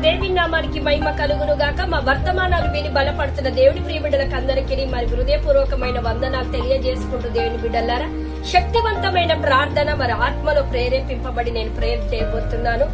దేవి నామానికి మహిమ కలుగును గాక. మా వర్తమానాలు విని బలపడుతున్న దేవుని ప్రియ బిడ్డలకు అందరికీ మరి హృదయపూర్వకమైన వందనాలు తెలియజేసుకుంటూ దేవుని బిడ్డలారా, శక్తివంతమైన ప్రార్థన మరి ఆత్మలో ప్రేరేపింపబడి నేను ప్రేయర్ చేయబోతున్నాను.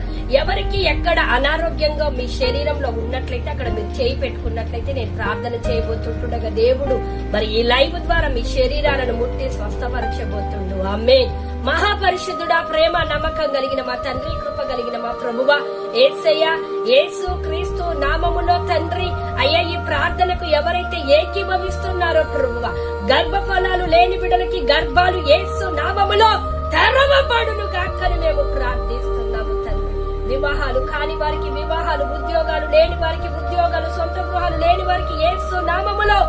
ఎవరికి ఎక్కడ అనారోగ్యంగా మీ శరీరంలో ఉన్నట్లయితే అక్కడ మీరు చేయి పెట్టుకున్నట్లయితే నేను ప్రార్థన చేయబోతుండగా దేవుడు మరి ఈ లైవ్ ద్వారా మీ శరీరాలను ముట్టి స్వస్థపరచబోతుండు. ఆమేన్. మహాపరిశుద్ధుడా, ప్రేమ నమ్మకం కలిగిన మా తండ్రి, కృప కలిగిన మా ప్రభువా, యేసయ్య, యేసు క్రీస్తు నామములో తండ్రి అయ్యా, ఈ ప్రార్థనకు ఎవరైతే ఏకీభవిస్తున్నారో ప్రభువా, గర్భఫలాలు లేని బిడ్డలకి గర్భాలు యేసు నామములో తెరవబడును గాకని మేము ప్రార్థిస్తున్నాము తండ్రి. వివాహాలు కాని వారికి వివాహాలు, ఉద్యోగాలు లేని వారికి ఉద్యోగాలు, సొంత గృహాలు లేని వారికి యేసు నామములో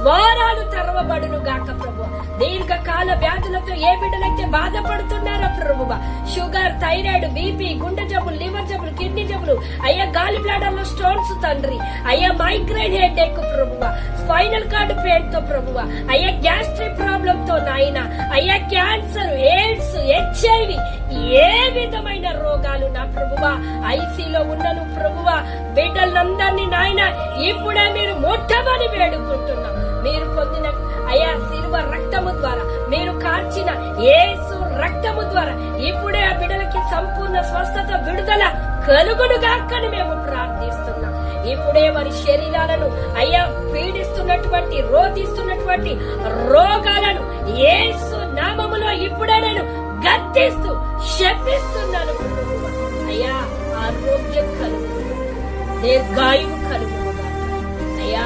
వారాలు తెరవబడును గాక ప్రభు. దీర్ఘకాల వ్యాధులతో ఏ బిడ్డలైతే బాధపడుతున్నారో ప్రభువా, షుగర్, థైరాయిడ్, బీపీ, గుండె జబ్బులు, లివర్ జబ్బులు, కిడ్నీ జబ్బులు, అయ్యా గాలి బ్లాడర్ లో స్టోన్స్ తండ్రి, అయ్యా మైగ్రైన్ హెడ్ ఎక్ ప్రభువా, స్పైనల్ కార్డ్ పెయిన్ తో ప్రభువా, అయ్యా గ్యాస్ట్రిక్ ప్రాబ్లం తో నాయన, అయ్యా క్యాన్సర్, ఎయిడ్స్, HIV ఏ విధమైన రోగాలు నా ప్రభువా ఐసీలో ఉన్నను ప్రభువా, బిడ్డలందరినీ నాయన ఇప్పుడే మీరు ముట్టమని వేడుకుంటున్నాం. మీరు పొందిన అయ్యా శిలువ రక్తము ద్వారా, మీరు కార్చిన యేసు రక్తము ద్వారా ఇప్పుడే ఆ బిడ్డలకి సంపూర్ణ స్వస్థత, విడుదల కలుగునుగాకని మేము ప్రార్థిస్తున్నాం. ఇప్పుడే వారి శరీరాలను అయ్యా పీడిస్తున్నటువంటి, రోధిస్తున్నటువంటి రోగాలను యేసు నామములో ఇప్పుడే నేను గద్దిస్తూ శపిస్తున్నాను. అయ్యా ఆరోగ్యం కలుగును, దీర్ఘాయువు కలుగును అయ్యా,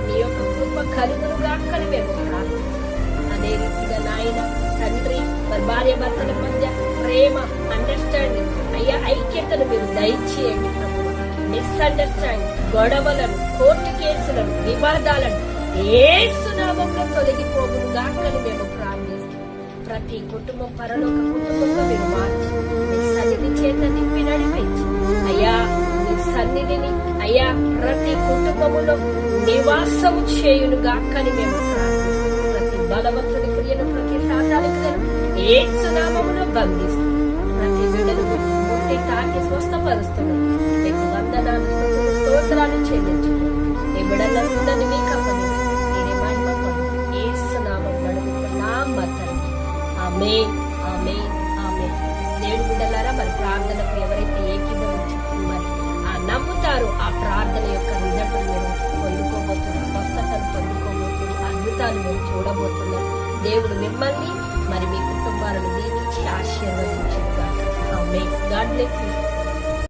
నీ యొక్క కృప కలుగును గాకని మేము ప్రార్థిస్తున్నాం. అదే రీతిగా నాయన తండ్రి మరి భార్య భర్తల మధ్య ప్రేమ, అండర్స్టాండింగ్ అయ్యా ఐక్యతను మీరు దయచేయండి ప్రభు. మిస్అండర్స్టాండింగ్, గొడవలను, కోర్టు కేసులను, వివాదాలను యేసు నామములో తొలగిపోవును గాకని మేము ప్రార్థిస్తున్నాం. ప్రతి కుటుంబం పరలోక కుటుంబంగా మీరు మార్చి మీ సన్నిధి చేత నింపి నడిపించి అయ్యా, మీ సన్నిధిని అయ్యా ప్రతి కుటుంబములో నివాసము చేయును గాకని మేము ప్రార్థిస్తున్నాం. ప్రతి బలవంతుని క్రియను, ప్రతి సాతాను క్రియను యేసు నామములో బంధిస్తూ ప్రతి బిడ్డను ముట్టి తాకి స్వస్థపరుస్తున్నాం. మీకు వందనాలు, స్తోత్రాలు చెల్లించుకుని ఈ బిడ్డలందరినీ మీకు అప్పగించి నేనే మహిమ పొంది యేసు నామములో అడుగుతున్నాం మా తండ్రి. ఆమేన్, ఆమేన్, ఆమేన్. దేవుని బిడ్డలారా, మరి ప్రార్థనకు ఎవరైతే ఏకీభవించుకున్నారు నమ్ముతారు ఆ ప్రార్థన యొక్క రిజల్ట్ మీరు పొందుకోబోతున్నారు, స్వస్థతను పొందుకోబోతున్నారు, అద్భుతాలు మీరు చూడబోతున్నారు. దేవుడు మిమ్మల్ని మరి మీ కుటుంబాలను దీవించి ఆశీర్వదించుగాక. ఆమేన్. God bless you.